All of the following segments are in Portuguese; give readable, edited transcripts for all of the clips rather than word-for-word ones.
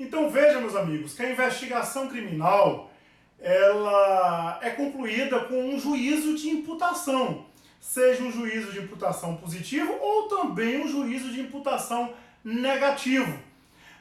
Então veja, meus amigos, que a investigação criminal ela é concluída com um juízo de imputação, seja um juízo de imputação positivo ou também um juízo de imputação negativo.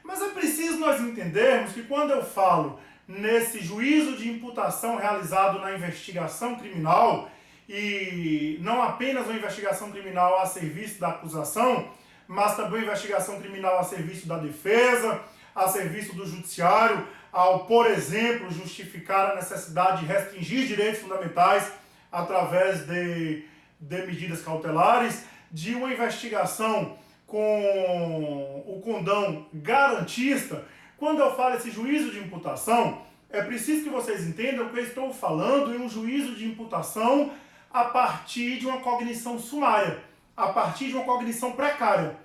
Mas é preciso nós entendermos que quando eu falo nesse juízo de imputação realizado na investigação criminal, e não apenas uma investigação criminal a serviço da acusação, mas também uma investigação criminal a serviço da defesa, a serviço do judiciário, ao, por exemplo, justificar a necessidade de restringir direitos fundamentais através de medidas cautelares, de uma investigação com o condão garantista. Quando eu falo esse juízo de imputação, é preciso que vocês entendam que eu estou falando em um juízo de imputação a partir de uma cognição sumária, a partir de uma cognição precária.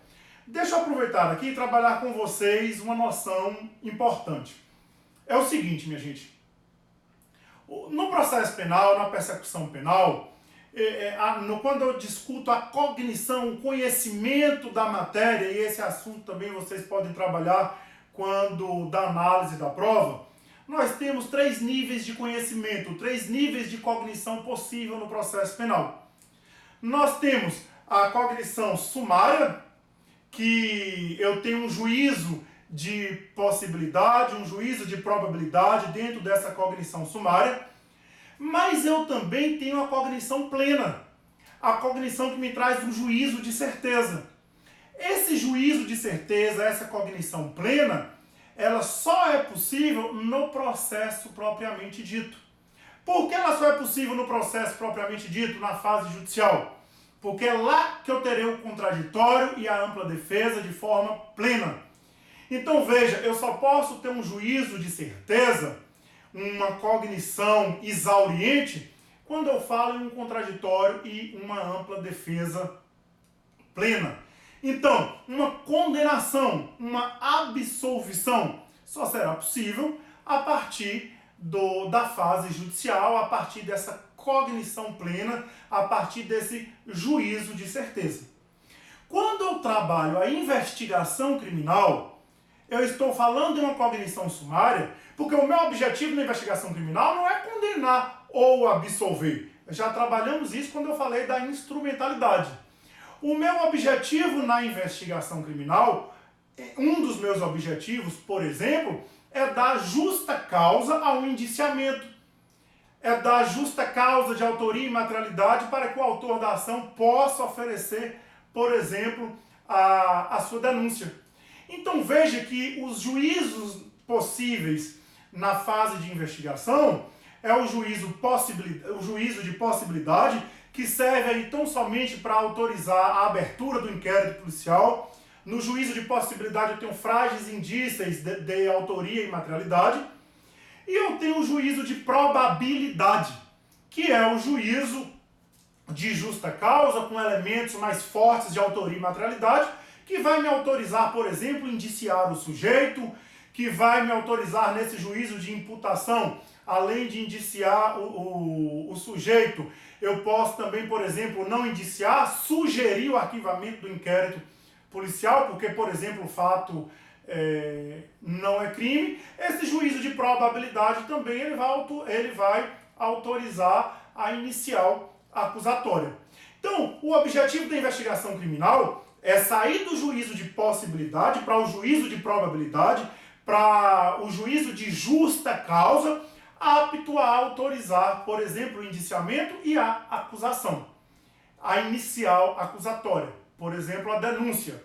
Deixa eu aproveitar aqui e trabalhar com vocês uma noção importante. É o seguinte, minha gente. No processo penal, na persecução penal, quando eu discuto a cognição, o conhecimento da matéria, e esse assunto também vocês podem trabalhar quando da análise da prova, nós temos 3 níveis de conhecimento, 3 níveis de cognição possível no processo penal. Nós temos a cognição sumária, que eu tenho um juízo de possibilidade, um juízo de probabilidade dentro dessa cognição sumária, mas eu também tenho a cognição plena, a cognição que me traz um juízo de certeza. Esse juízo de certeza, essa cognição plena, ela só é possível no processo propriamente dito. Por que ela só é possível no processo propriamente dito, na fase judicial? Porque é lá que eu terei o contraditório e a ampla defesa de forma plena. Então veja, eu só posso ter um juízo de certeza, uma cognição exauriente, quando eu falo em um contraditório e uma ampla defesa plena. Então, uma condenação, uma absolvição só será possível a partir da fase judicial, a partir dessa cognição plena, a partir desse juízo de certeza. Quando eu trabalho a investigação criminal, eu estou falando de uma cognição sumária, porque o meu objetivo na investigação criminal não é condenar ou absolver. Já trabalhamos isso quando eu falei da instrumentalidade. O meu objetivo na investigação criminal, um dos meus objetivos, por exemplo, é dar justa causa ao indiciamento. É dar justa causa de autoria e materialidade para que o autor da ação possa oferecer, por exemplo, a sua denúncia. Então veja que os juízos possíveis na fase de investigação é o juízo de possibilidade, que serve aí tão somente para autorizar a abertura do inquérito policial. No juízo de possibilidade eu tenho frágeis indícios de autoria e materialidade. E eu tenho o juízo de probabilidade, que é o juízo de justa causa, com elementos mais fortes de autoria e materialidade, que vai me autorizar, por exemplo, indiciar o sujeito, que vai me autorizar nesse juízo de imputação, além de indiciar o sujeito, eu posso também, por exemplo, não indiciar, sugerir o arquivamento do inquérito policial, porque, por exemplo, o fato não é crime. Esse juízo de probabilidade também ele vai autorizar a inicial acusatória. Então, o objetivo da investigação criminal é sair do juízo de possibilidade para o juízo de probabilidade, para o juízo de justa causa, apto a autorizar, por exemplo, o indiciamento e a acusação. A inicial acusatória, por exemplo, a denúncia.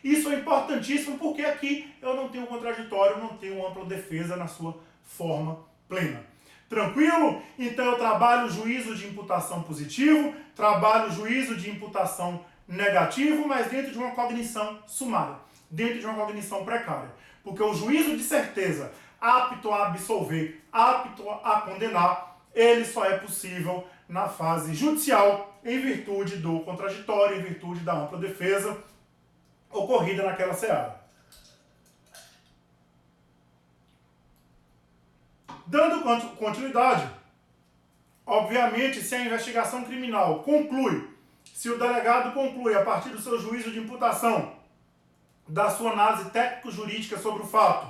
Isso é importantíssimo porque aqui eu não tenho contraditório, não tenho ampla defesa na sua forma plena. Tranquilo? Então eu trabalho o juízo de imputação positivo, trabalho o juízo de imputação negativo, mas dentro de uma cognição sumária, dentro de uma cognição precária. Porque o juízo de certeza, apto a absolver, apto a condenar, ele só é possível na fase judicial, em virtude do contraditório, em virtude da ampla defesa ocorrida naquela seara. Dando continuidade, obviamente, se a investigação criminal conclui, se o delegado conclui a partir do seu juízo de imputação da sua análise técnico-jurídica sobre o fato,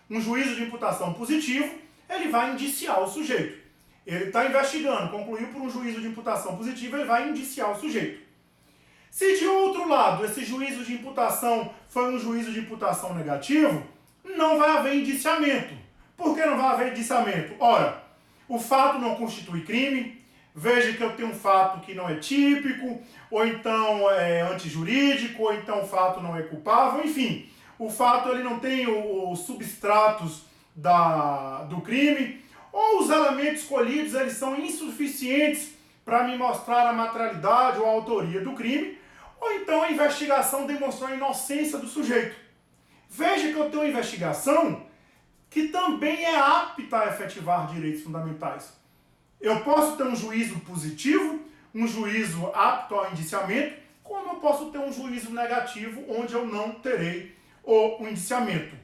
um juízo de imputação positivo, ele vai indiciar o sujeito. Ele está investigando, concluiu por um juízo de imputação positivo, ele vai indiciar o sujeito. Se de outro lado esse juízo de imputação foi um juízo de imputação negativo, não vai haver indiciamento. Por que não vai haver indiciamento? Ora, o fato não constitui crime, veja que eu tenho um fato que não é típico, ou então é antijurídico, ou então o fato não é culpável, enfim, o fato ele não tem os substratos do crime, ou os elementos escolhidos eles são insuficientes para me mostrar a materialidade ou a autoria do crime, ou então a investigação demonstrou a inocência do sujeito. Veja que eu tenho uma investigação que também é apta a efetivar direitos fundamentais. Eu posso ter um juízo positivo, um juízo apto ao indiciamento, como eu posso ter um juízo negativo, onde eu não terei o indiciamento.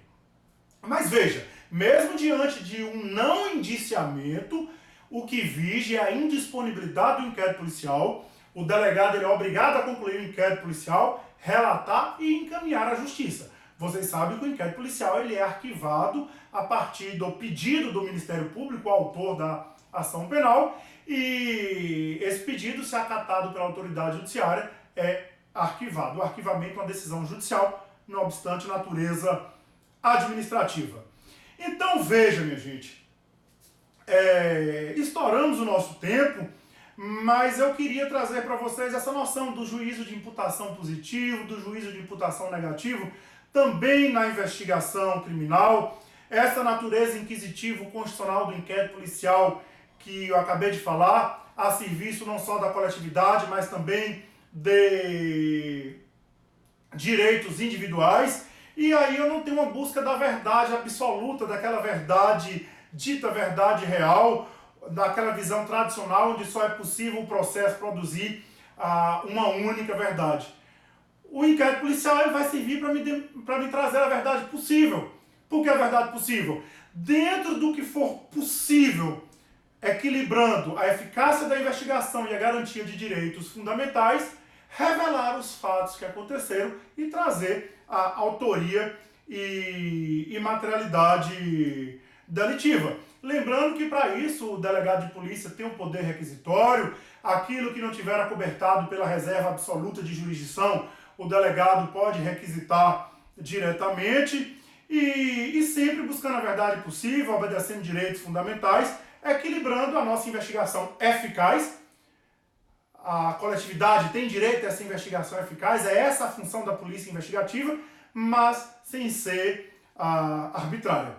Mas veja, mesmo diante de um não indiciamento, o que vige é a indisponibilidade do inquérito policial. O delegado ele é obrigado a concluir o inquérito policial, relatar e encaminhar à justiça. Vocês sabem que o inquérito policial ele é arquivado a partir do pedido do Ministério Público, o autor da ação penal, e esse pedido, se acatado pela autoridade judiciária, é arquivado. O arquivamento é uma decisão judicial, não obstante natureza administrativa. Então veja, minha gente, estouramos o nosso tempo, mas eu queria trazer para vocês essa noção do juízo de imputação positivo, do juízo de imputação negativo, também na investigação criminal, essa natureza inquisitivo-constitucional do inquérito policial que eu acabei de falar, a serviço não só da coletividade, mas também de direitos individuais. E aí eu não tenho uma busca da verdade absoluta, daquela verdade, dita verdade real, daquela visão tradicional onde só é possível o processo produzir uma única verdade. O inquérito policial ele vai servir para me trazer a verdade possível. Por que a verdade possível? Dentro do que for possível, equilibrando a eficácia da investigação e a garantia de direitos fundamentais, revelar os fatos que aconteceram e trazer a autoria e materialidade delitiva. Lembrando que para isso o delegado de polícia tem um poder requisitório, aquilo que não tiver acobertado pela reserva absoluta de jurisdição, o delegado pode requisitar diretamente e sempre buscando a verdade possível, obedecendo direitos fundamentais, equilibrando a nossa investigação eficaz. A coletividade tem direito a essa investigação eficaz, é essa a função da polícia investigativa, mas sem ser arbitrária.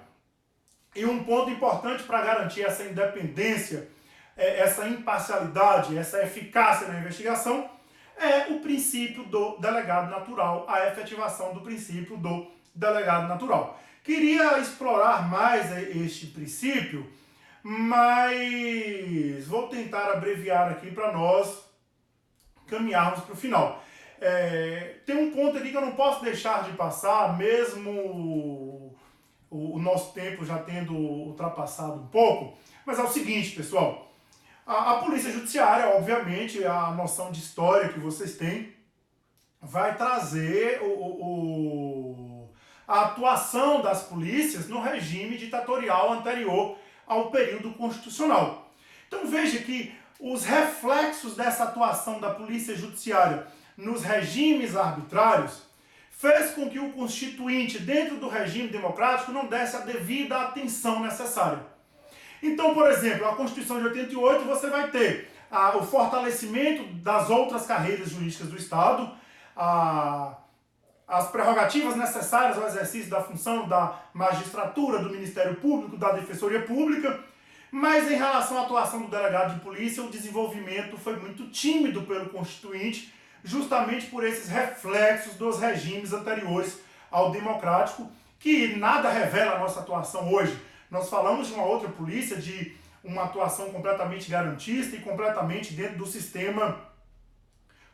E um ponto importante para garantir essa independência, essa imparcialidade, essa eficácia na investigação, é o princípio do delegado natural, a efetivação do princípio do delegado natural. Queria explorar mais este princípio, mas vou tentar abreviar aqui para nós caminharmos para o final. Tem um ponto aqui que eu não posso deixar de passar, mesmo o nosso tempo já tendo ultrapassado um pouco, mas é o seguinte, pessoal. A Polícia Judiciária, obviamente, a noção de história que vocês têm, vai trazer a atuação das polícias no regime ditatorial anterior ao período constitucional. Então veja que os reflexos dessa atuação da Polícia Judiciária nos regimes arbitrários fez com que o Constituinte, dentro do regime democrático, não desse a devida atenção necessária. Então, por exemplo, a Constituição de 88, você vai ter o fortalecimento das outras carreiras jurídicas do Estado, as prerrogativas necessárias ao exercício da função da magistratura, do Ministério Público, da Defensoria Pública, mas em relação à atuação do delegado de polícia, o desenvolvimento foi muito tímido pelo Constituinte, justamente por esses reflexos dos regimes anteriores ao democrático, que nada revela a nossa atuação hoje. Nós falamos de uma outra polícia, de uma atuação completamente garantista e completamente dentro do sistema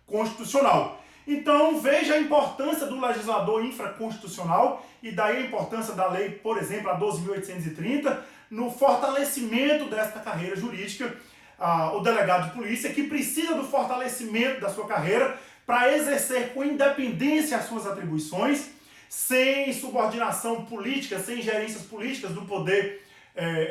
constitucional. Então veja a importância do legislador infraconstitucional e daí a importância da lei, por exemplo, a 12.830, no fortalecimento desta carreira jurídica, o delegado de polícia, que precisa do fortalecimento da sua carreira para exercer com independência as suas atribuições, sem subordinação política, sem gerências políticas do poder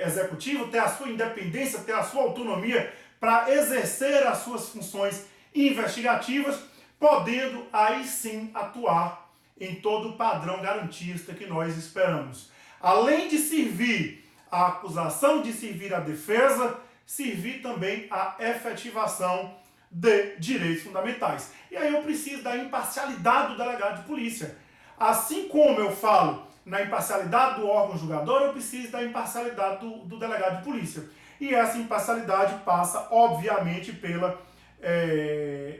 executivo, ter a sua independência, ter a sua autonomia para exercer as suas funções investigativas, podendo aí sim atuar em todo o padrão garantista que nós esperamos. Além de servir a acusação, de servir a defesa, servir também a efetivação de direitos fundamentais. E aí eu preciso da imparcialidade do delegado de polícia. Assim como eu falo na imparcialidade do órgão julgador, eu preciso da imparcialidade do delegado de polícia. E essa imparcialidade passa, obviamente, pela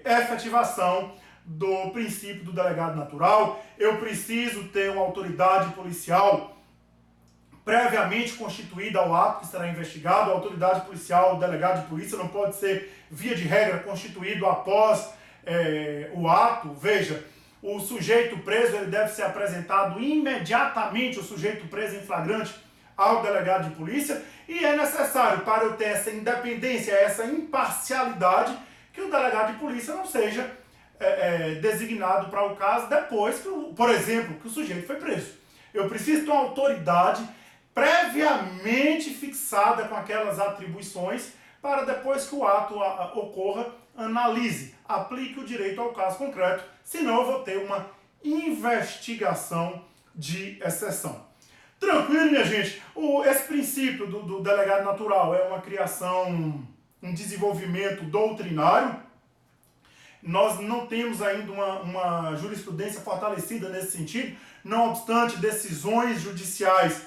efetivação do princípio do delegado natural. Eu preciso ter uma autoridade policial previamente constituída ao ato que será investigado. A autoridade policial, o delegado de polícia, não pode ser, via de regra, constituído após o ato. Veja, o sujeito preso ele deve ser apresentado imediatamente, o sujeito preso em flagrante, ao delegado de polícia, e é necessário, para eu ter essa independência, essa imparcialidade, que o delegado de polícia não seja designado para o caso depois, por exemplo, que o sujeito foi preso. Eu preciso de uma autoridade previamente fixada com aquelas atribuições, para depois que o ato ocorra, analise, aplique o direito ao caso concreto, senão eu vou ter uma investigação de exceção. Tranquilo, minha gente? Esse princípio do delegado natural é uma criação, um desenvolvimento doutrinário. Nós não temos ainda uma jurisprudência fortalecida nesse sentido, não obstante decisões judiciais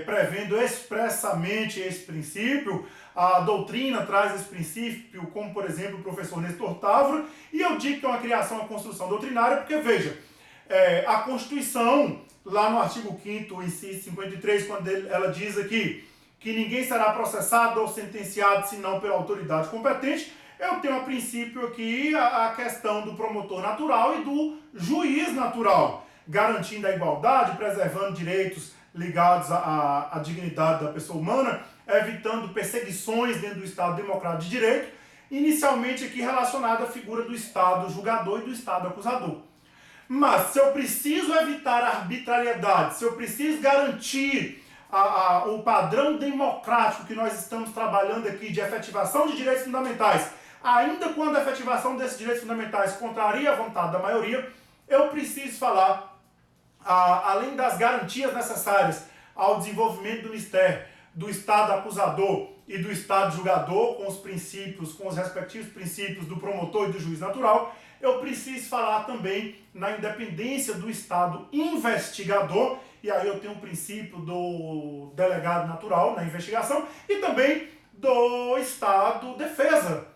prevendo expressamente esse princípio. A doutrina traz esse princípio, como por exemplo o professor Nestor Távora, e eu digo que é uma criação, uma construção doutrinária, porque veja, a Constituição, lá no artigo 5º, inciso 53, quando ela diz aqui que ninguém será processado ou sentenciado senão pela autoridade competente, eu tenho a princípio aqui a questão do promotor natural e do juiz natural, garantindo a igualdade, preservando direitos ligados à dignidade da pessoa humana, evitando perseguições dentro do Estado democrático de direito, inicialmente aqui relacionada à figura do Estado julgador e do Estado acusador. Mas se eu preciso evitar a arbitrariedade, se eu preciso garantir o padrão democrático que nós estamos trabalhando aqui de efetivação de direitos fundamentais, ainda quando a efetivação desses direitos fundamentais contraria a vontade da maioria, eu preciso falar, além das garantias necessárias ao desenvolvimento do mistério, do Estado acusador e do Estado julgador, com os princípios, com os respectivos princípios do promotor e do juiz natural, eu preciso falar também na independência do Estado investigador, e aí eu tenho o princípio do delegado natural na investigação, e também do Estado defesa,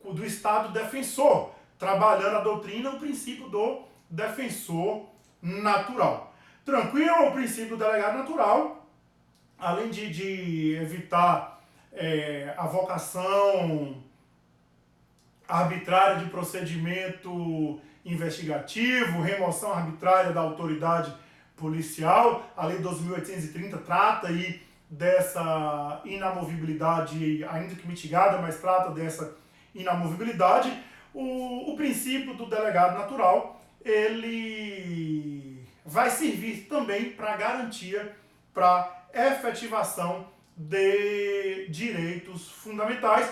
do Estado defensor, trabalhando a doutrina, o princípio do defensor natural. Tranquilo? O princípio do delegado natural, além de evitar a vocação arbitrária de procedimento investigativo, remoção arbitrária da autoridade policial, a Lei 12.830 trata aí dessa inamovibilidade, ainda que mitigada, mas trata dessa inamovibilidade. O princípio do delegado natural, ele vai servir também para garantia, para efetivação de direitos fundamentais,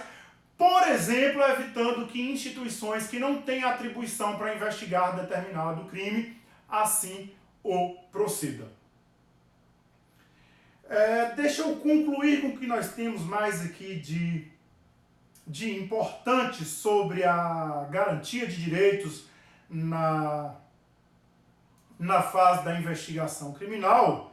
por exemplo, evitando que instituições que não têm atribuição para investigar determinado crime, assim o procedam. Deixa eu concluir com o que nós temos mais aqui de importante sobre a garantia de direitos na fase da investigação criminal.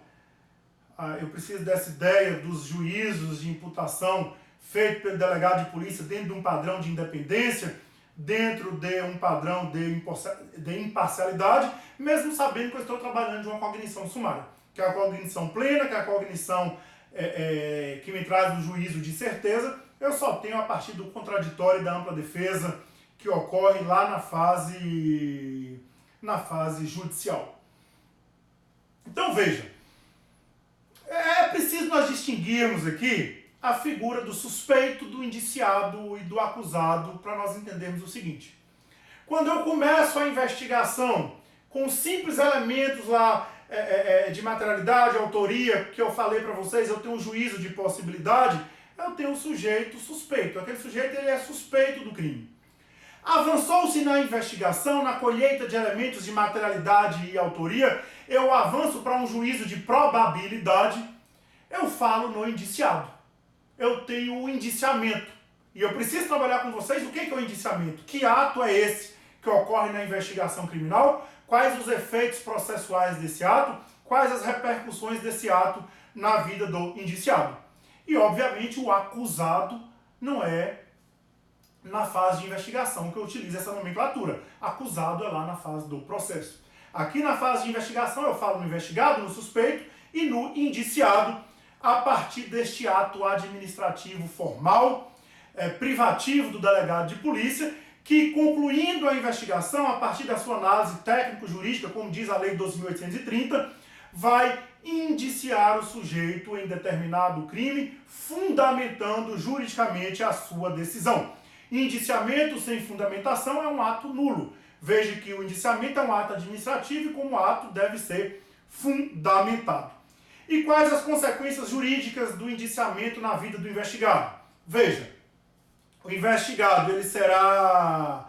Eu preciso dessa ideia dos juízos de imputação feito pelo delegado de polícia dentro de um padrão de independência, dentro de um padrão de imparcialidade, mesmo sabendo que eu estou trabalhando de uma cognição sumária, que é a cognição plena, que é a cognição que me traz o juízo de certeza. Eu só tenho a partir do contraditório e da ampla defesa que ocorre lá na fase judicial. Então veja, é preciso nós distinguirmos aqui a figura do suspeito, do indiciado e do acusado para nós entendermos o seguinte. Quando eu começo a investigação com simples elementos lá de materialidade, autoria, que eu falei para vocês, eu tenho um juízo de possibilidade, eu tenho um sujeito suspeito. Aquele sujeito ele é suspeito do crime. Avançou-se na investigação, na colheita de elementos de materialidade e autoria, eu avanço para um juízo de probabilidade, eu falo no indiciado. Eu tenho o indiciamento. E eu preciso trabalhar com vocês o que é o indiciamento. Que ato é esse que ocorre na investigação criminal? Quais os efeitos processuais desse ato? Quais as repercussões desse ato na vida do indiciado? E, obviamente, o acusado não é na fase de investigação que eu utilizo essa nomenclatura. Acusado é lá na fase do processo. Aqui na fase de investigação eu falo no investigado, no suspeito e no indiciado a partir deste ato administrativo formal, privativo do delegado de polícia, que concluindo a investigação, a partir da sua análise técnico-jurídica, como diz a Lei 12.830, vai indiciar o sujeito em determinado crime, fundamentando juridicamente a sua decisão. Indiciamento sem fundamentação é um ato nulo. Veja que o indiciamento é um ato administrativo e como ato deve ser fundamentado. E quais as consequências jurídicas do indiciamento na vida do investigado? Veja, o investigado ele será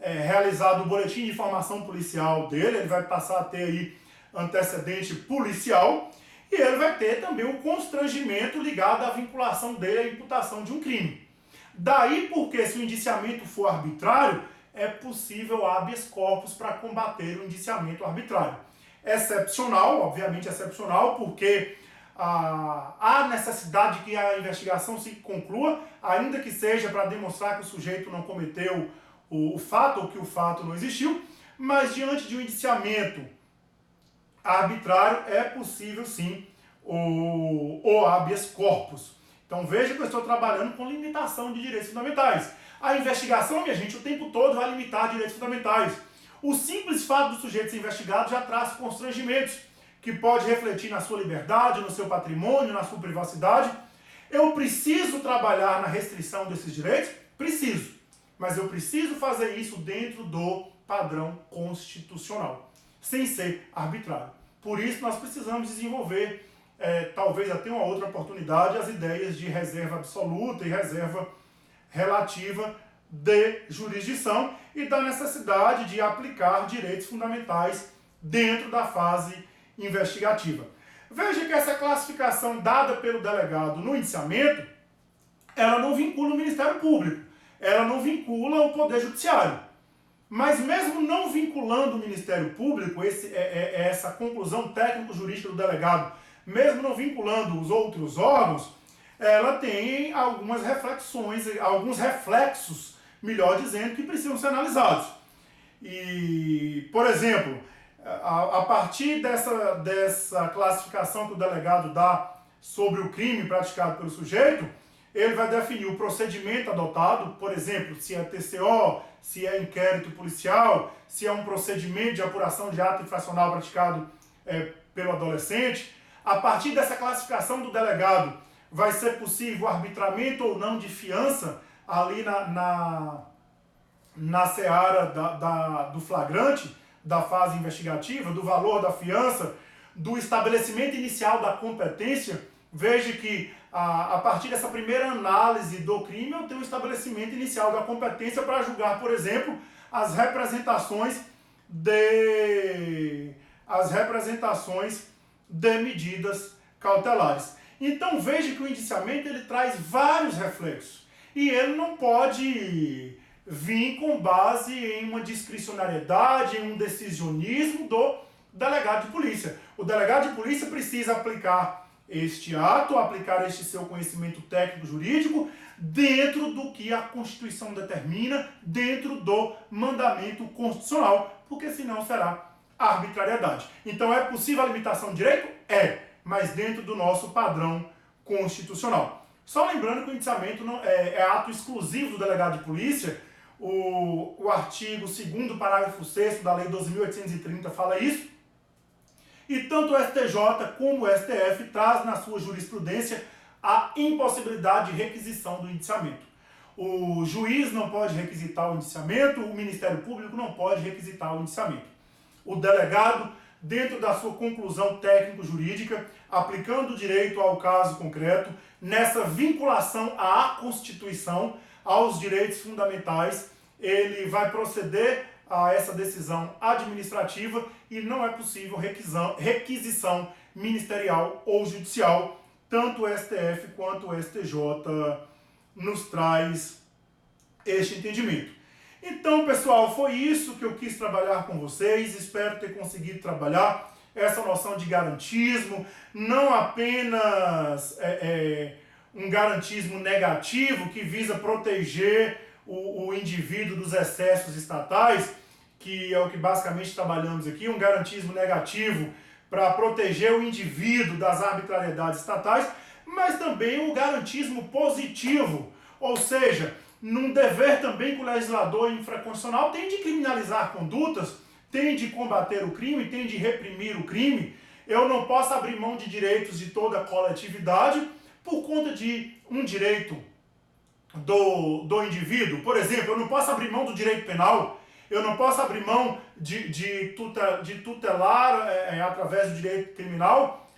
realizado o boletim de informação policial dele, ele vai passar a ter aí antecedente policial e ele vai ter também o constrangimento ligado à vinculação dele à imputação de um crime. Daí porque se o indiciamento for arbitrário, é possível habeas corpus para combater o indiciamento arbitrário. Excepcional, obviamente excepcional, porque há necessidade de que a investigação se conclua, ainda que seja para demonstrar que o sujeito não cometeu o fato ou que o fato não existiu, mas diante de um indiciamento arbitrário é possível sim o habeas corpus. Então veja que eu estou trabalhando com limitação de direitos fundamentais. A investigação, minha gente, o tempo todo vai limitar direitos fundamentais. O simples fato do sujeito ser investigado já traz constrangimentos, que pode refletir na sua liberdade, no seu patrimônio, na sua privacidade. Eu preciso trabalhar na restrição desses direitos? Preciso. Mas eu preciso fazer isso dentro do padrão constitucional, sem ser arbitrário. Por isso nós precisamos desenvolver, talvez até uma outra oportunidade, as ideias de reserva absoluta e reserva relativa de jurisdição e da necessidade de aplicar direitos fundamentais dentro da fase investigativa. Veja que essa classificação dada pelo delegado no indiciamento, ela não vincula o Ministério Público, ela não vincula o Poder Judiciário. Mas mesmo não vinculando o Ministério Público, essa conclusão técnico-jurídica do delegado, mesmo não vinculando os outros órgãos, ela tem algumas reflexões, alguns reflexos, melhor dizendo, que precisam ser analisados. E, por exemplo, a partir dessa classificação que o delegado dá sobre o crime praticado pelo sujeito, ele vai definir o procedimento adotado, por exemplo, se é TCO, se é inquérito policial, se é um procedimento de apuração de ato infracional praticado pelo adolescente. A partir dessa classificação do delegado, vai ser possível o arbitramento ou não de fiança ali na seara do flagrante, da fase investigativa, do valor da fiança, do estabelecimento inicial da competência. Veja que a partir dessa primeira análise do crime, eu tenho o estabelecimento inicial da competência para julgar, por exemplo, as representações de medidas cautelares. Então veja que o indiciamento ele traz vários reflexos e ele não pode vir com base em uma discricionariedade, em um decisionismo do delegado de polícia. O delegado de polícia precisa aplicar este ato, aplicar este seu conhecimento técnico-jurídico dentro do que a Constituição determina, dentro do mandamento constitucional, porque senão será arbitrariedade. Então é possível a limitação de direito? Mas dentro do nosso padrão constitucional. Só lembrando que o indiciamento não é ato exclusivo do delegado de polícia. O artigo 2º, parágrafo 6º da Lei 12.830 fala isso. E tanto o STJ como o STF traz na sua jurisprudência a impossibilidade de requisição do indiciamento. O juiz não pode requisitar o indiciamento, o Ministério Público não pode requisitar o indiciamento. o delegado, dentro da sua conclusão técnico-jurídica, aplicando o direito ao caso concreto, nessa vinculação à Constituição, aos direitos fundamentais, ele vai proceder a essa decisão administrativa e não é possível requisição ministerial ou judicial. Tanto o STF quanto o STJ nos traz este entendimento. Então, pessoal, foi isso que eu quis trabalhar com vocês. Espero ter conseguido trabalhar essa noção de garantismo, não apenas um garantismo negativo que visa proteger o indivíduo dos excessos estatais, que é o que basicamente trabalhamos aqui, um garantismo negativo para proteger o indivíduo das arbitrariedades estatais, mas também o garantismo positivo, ou seja, num dever também que o legislador infraconstitucional tem de criminalizar condutas, tem de combater o crime, tem de reprimir o crime. Eu não posso abrir mão de direitos de toda a coletividade por conta de um direito do indivíduo. Por exemplo, eu não posso abrir mão do direito penal, eu não posso abrir mão de tutelar através do direito criminal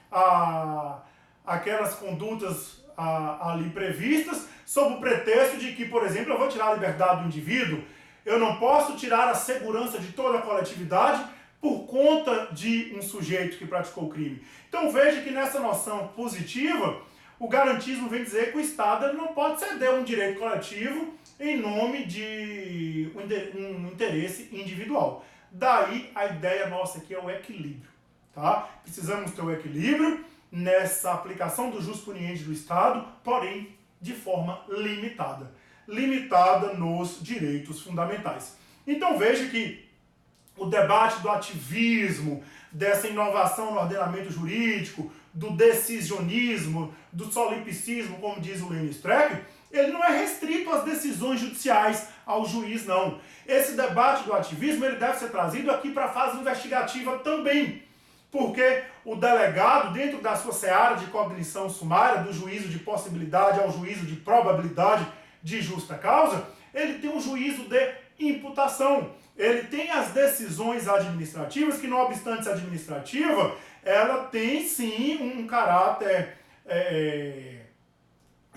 aquelas condutas ali previstas, sob o pretexto de que, por exemplo, eu vou tirar a liberdade do indivíduo, eu não posso tirar a segurança de toda a coletividade por conta de um sujeito que praticou o crime. Então veja que nessa noção positiva, o garantismo vem dizer que o Estado não pode ceder um direito coletivo em nome de um interesse individual. Daí a ideia nossa aqui é o equilíbrio. Tá? Precisamos ter o equilíbrio nessa aplicação do jus puniendi do Estado, porém de forma limitada. Limitada nos direitos fundamentais. Então veja que o debate do ativismo, dessa inovação no ordenamento jurídico, do decisionismo, do solipsismo, como diz o Lênin Streck, ele não é restrito às decisões judiciais, ao juiz, não. Esse debate do ativismo ele deve ser trazido aqui para a fase investigativa também, porque o delegado, dentro da sua seara de cognição sumária, do juízo de possibilidade ao juízo de probabilidade de justa causa, ele tem um juízo de imputação. Ele tem as decisões administrativas, que não obstante ser administrativa, ela tem sim um caráter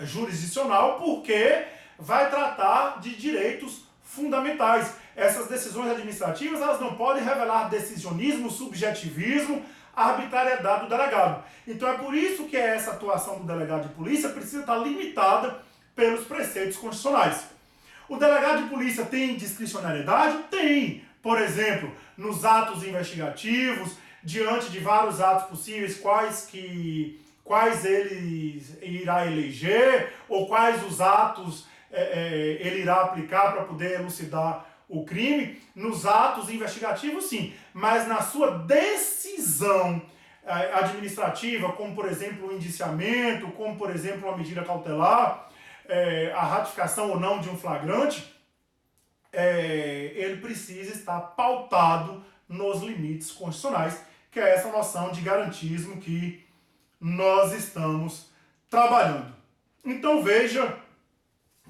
jurisdicional, porque vai tratar de direitos fundamentais. Essas decisões administrativas elas não podem revelar decisionismo, subjetivismo, arbitrariedade do delegado. Então é por isso que essa atuação do delegado de polícia precisa estar limitada pelos preceitos constitucionais. O delegado de polícia tem discricionariedade? Tem. Por exemplo, nos atos investigativos, diante de vários atos possíveis, quais ele irá eleger, ou quais os atos ele irá aplicar para poder elucidar o crime. Nos atos investigativos, sim, mas na sua decisão administrativa, como por exemplo o indiciamento, como por exemplo uma medida cautelar, a ratificação ou não de um flagrante, ele precisa estar pautado nos limites constitucionais, que é essa noção de garantismo que nós estamos trabalhando. Então veja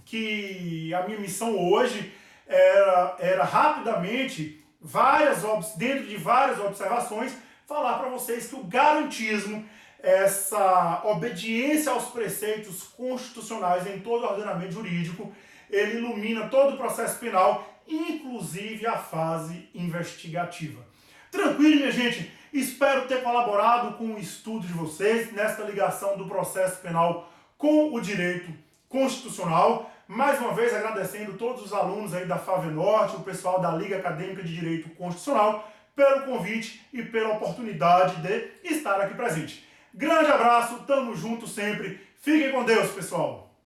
que a minha missão hoje era rapidamente, dentro de várias observações, falar para vocês que o garantismo, essa obediência aos preceitos constitucionais em todo o ordenamento jurídico, ele ilumina todo o processo penal, inclusive a fase investigativa. Tranquilo, minha gente? Espero ter colaborado com o estudo de vocês nesta ligação do processo penal com o direito constitucional. Mais uma vez agradecendo todos os alunos aí da FAVENORTE, o pessoal da Liga Acadêmica de Direito Constitucional, pelo convite e pela oportunidade de estar aqui presente. Grande abraço, tamo junto sempre. Fiquem com Deus, pessoal.